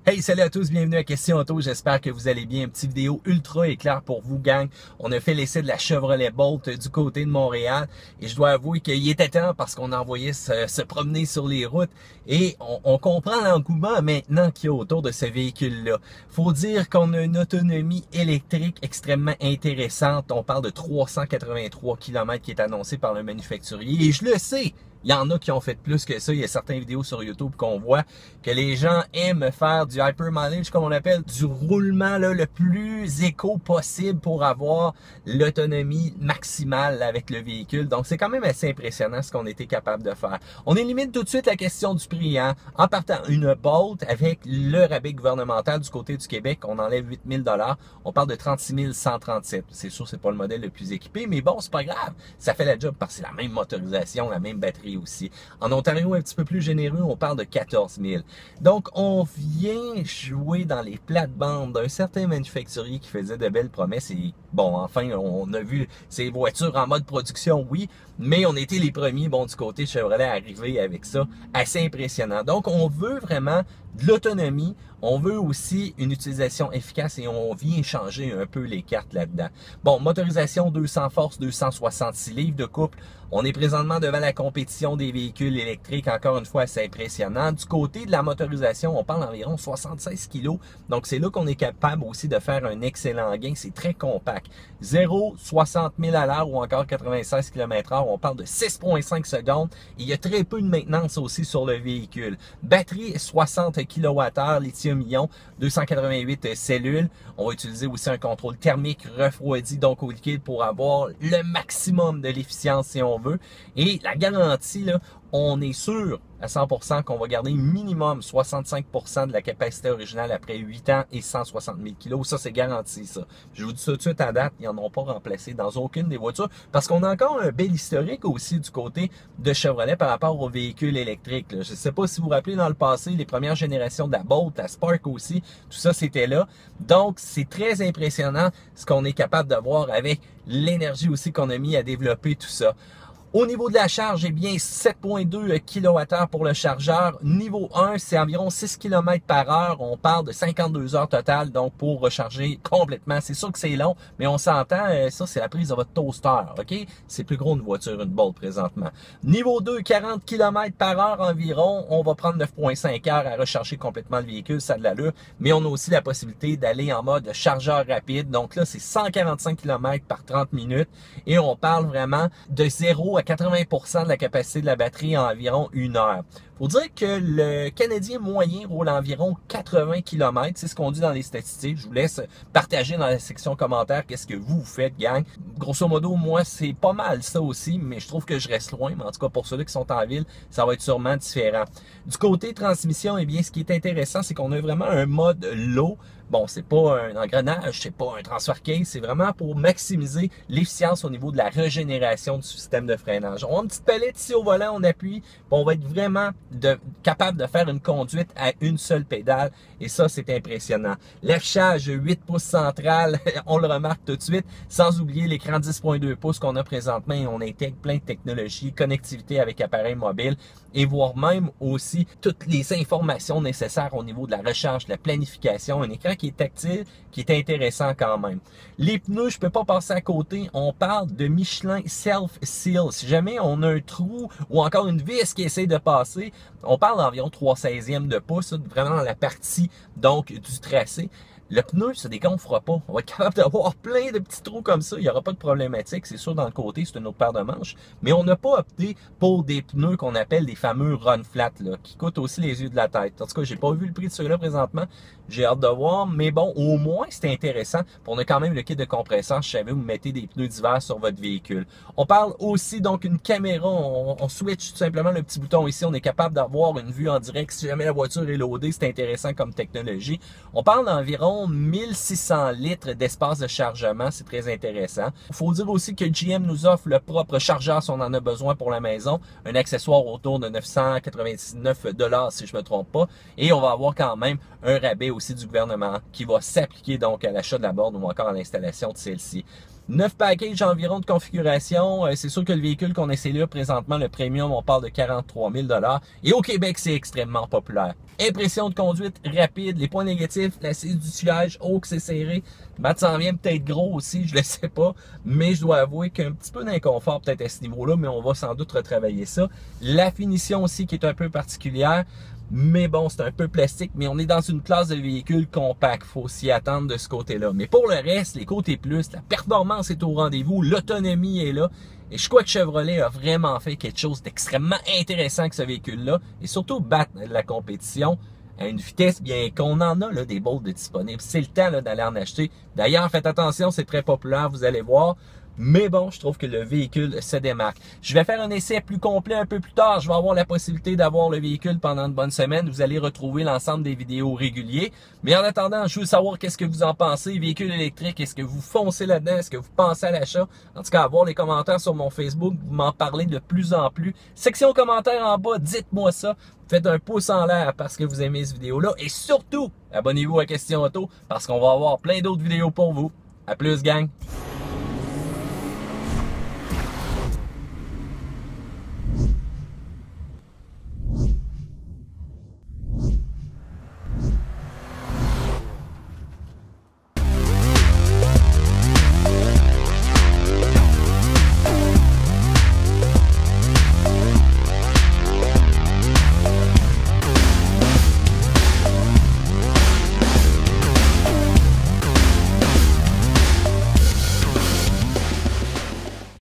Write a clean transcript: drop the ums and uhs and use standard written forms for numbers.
Hey, salut à tous, bienvenue à Question Auto, j'espère que vous allez bien. Une petite vidéo ultra éclair pour vous, gang. On a fait l'essai de la Chevrolet Bolt du côté de Montréal et je dois avouer qu'il était temps parce qu'on a envoyé se promener sur les routes et on comprend l'engouement maintenant qu'il y a autour de ce véhicule-là. Faut dire qu'on a une autonomie électrique extrêmement intéressante. On parle de 383 km qui est annoncé par le manufacturier et je le sais. Il y en a qui ont fait plus que ça. Il y a certaines vidéos sur YouTube qu'on voit que les gens aiment faire du hyper mileage, comme on appelle, du roulement là, le plus éco possible pour avoir l'autonomie maximale avec le véhicule. Donc, c'est quand même assez impressionnant ce qu'on était capable de faire. On élimine tout de suite la question du prix. Hein? En partant une Bolt avec le rabais gouvernemental du côté du Québec, on enlève 8 000 $. On parle de 36 137. C'est sûr, c'est pas le modèle le plus équipé, mais bon, c'est pas grave. Ça fait la job parce que c'est la même motorisation, la même batterie aussi. En Ontario, un petit peu plus généreux, on parle de 14 000. Donc, on vient jouer dans les plates-bandes d'un certain manufacturier qui faisait de belles promesses. Et bon, enfin, on a vu ces voitures en mode production, oui, mais on était les premiers, bon, du côté Chevrolet à arriver avec ça. Assez impressionnant. Donc, on veut vraiment de l'autonomie. On veut aussi une utilisation efficace et on vient changer un peu les cartes là-dedans. Bon, motorisation 200 forces, 266 livres de couple. On est présentement devant la compétition des véhicules électriques. Encore une fois, c'est impressionnant. Du côté de la motorisation, on parle d'environ 76 kg. Donc, c'est là qu'on est capable aussi de faire un excellent gain. C'est très compact. 0, 60 000 à l'heure ou encore 96 km/h. On parle de 6,5 secondes. Il y a très peu de maintenance aussi sur le véhicule. Batterie 60 kWh, lithium-ion, 288 cellules. On va utiliser aussi un contrôle thermique refroidi, donc au liquide, pour avoir le maximum de l'efficience si on veut. Et la garantie, là, on est sûr à 100% qu'on va garder minimum 65% de la capacité originale après 8 ans et 160 000 kg. Ça, c'est garanti, ça. Je vous dis ça tout de suite à date, ils n'en ont pas remplacé dans aucune des voitures parce qu'on a encore un bel historique aussi du côté de Chevrolet par rapport aux véhicules électriques. Là. Je ne sais pas si vous vous rappelez dans le passé, les premières générations de la Bolt, la Spark aussi, tout ça, c'était là. Donc, c'est très impressionnant ce qu'on est capable de voir avec l'énergie aussi qu'on a mis à développer tout ça. Au niveau de la charge, eh bien, 7,2 kWh pour le chargeur. Niveau 1, c'est environ 6 km par heure. On parle de 52 heures totales, donc pour recharger complètement. C'est sûr que c'est long, mais on s'entend, ça, c'est la prise de votre toaster, OK? C'est plus gros une voiture, une Bolt présentement. Niveau 2, 40 km par heure environ. On va prendre 9,5 heures à recharger complètement le véhicule, ça a de l'allure. Mais on a aussi la possibilité d'aller en mode chargeur rapide. Donc là, c'est 145 km par 30 minutes. Et on parle vraiment de 0 à 80% de la capacité de la batterie en environ 1 heure. Faut dire que le Canadien moyen roule environ 80 km. C'est ce qu'on dit dans les statistiques. Je vous laisse partager dans la section commentaires qu'est-ce que vous faites, gang. Grosso modo, moi, c'est pas mal ça aussi, mais je trouve que je reste loin. Mais en tout cas, pour ceux-là qui sont en ville, ça va être sûrement différent. Du côté transmission, eh bien, ce qui est intéressant, c'est qu'on a vraiment un mode low. Bon, c'est pas un engrenage, c'est pas un transfer case, c'est vraiment pour maximiser l'efficience au niveau de la régénération du système de freinage. On a une petite palette ici au volant, on appuie, puis on va être vraiment capable de faire une conduite à une seule pédale, et ça, c'est impressionnant. L'affichage 8 pouces central, on le remarque tout de suite, sans oublier l'écran 10.2 pouces qu'on a présentement, et on intègre plein de technologies, connectivité avec appareil mobile, et voire même aussi toutes les informations nécessaires au niveau de la recharge, de la planification, un écran qui est tactile, qui est intéressant quand même. Les pneus, je peux pas passer à côté, on parle de Michelin Self-Seal. Si jamais on a un trou ou encore une vis qui essaie de passer, on parle d'environ 3/16 de pouce, vraiment dans la partie donc du tracé. Le pneu se dégonflera pas. On va être capable d'avoir plein de petits trous comme ça. Il n'y aura pas de problématique. C'est sûr, dans le côté, c'est une autre paire de manches. Mais on n'a pas opté pour des pneus qu'on appelle des fameux run flat, là, qui coûtent aussi les yeux de la tête. En tout cas, j'ai pas vu le prix de ceux-là présentement. J'ai hâte de voir. Mais bon, au moins, c'est intéressant. On a quand même le kit de compresseur. Si jamais vous mettez des pneus d'hiver sur votre véhicule. On parle aussi, donc, une caméra. On switch tout simplement le petit bouton ici. On est capable d'avoir une vue en direct. Si jamais la voiture est loadée, c'est intéressant comme technologie. On parle d'environ 1600 litres d'espace de chargement, c'est très intéressant. Il faut dire aussi que GM nous offre le propre chargeur si on en a besoin pour la maison, un accessoire autour de 999 $ si je me trompe pas, et on va avoir quand même un rabais aussi du gouvernement qui va s'appliquer donc à l'achat de la borne ou encore à l'installation de celle-ci. 9 packages environ de configuration. C'est sûr que le véhicule qu'on essaie là présentement, le Premium, on parle de 43 000 $. Et au Québec, c'est extrêmement populaire. Impression de conduite rapide. Les points négatifs, l'assise du tuilage, que c'est serré. Matt s'en vient peut-être gros aussi, je le sais pas. Mais je dois avouer qu'un petit peu d'inconfort peut-être à ce niveau-là, mais on va sans doute retravailler ça. La finition aussi qui est un peu particulière. Mais bon, c'est un peu plastique, mais on est dans une classe de véhicule compact. Faut s'y attendre de ce côté-là. Mais pour le reste, les côtés plus, la performance est au rendez-vous, l'autonomie est là. Et je crois que Chevrolet a vraiment fait quelque chose d'extrêmement intéressant avec ce véhicule-là. Et surtout battre la compétition à une vitesse bien qu'on en a là, des Bolt de disponibles. C'est le temps d'aller en acheter. D'ailleurs, faites attention, c'est très populaire, vous allez voir. Mais bon, je trouve que le véhicule se démarque. Je vais faire un essai plus complet un peu plus tard. Je vais avoir la possibilité d'avoir le véhicule pendant une bonne semaine. Vous allez retrouver l'ensemble des vidéos réguliers. Mais en attendant, je veux savoir qu'est-ce que vous en pensez. Véhicule électrique, est-ce que vous foncez là-dedans? Est-ce que vous pensez à l'achat? En tout cas, avoir les commentaires sur mon Facebook. Vous m'en parlez de plus en plus. Section commentaires en bas, dites-moi ça. Faites un pouce en l'air parce que vous aimez cette vidéo-là. Et surtout, abonnez-vous à Question Auto parce qu'on va avoir plein d'autres vidéos pour vous. À plus, gang!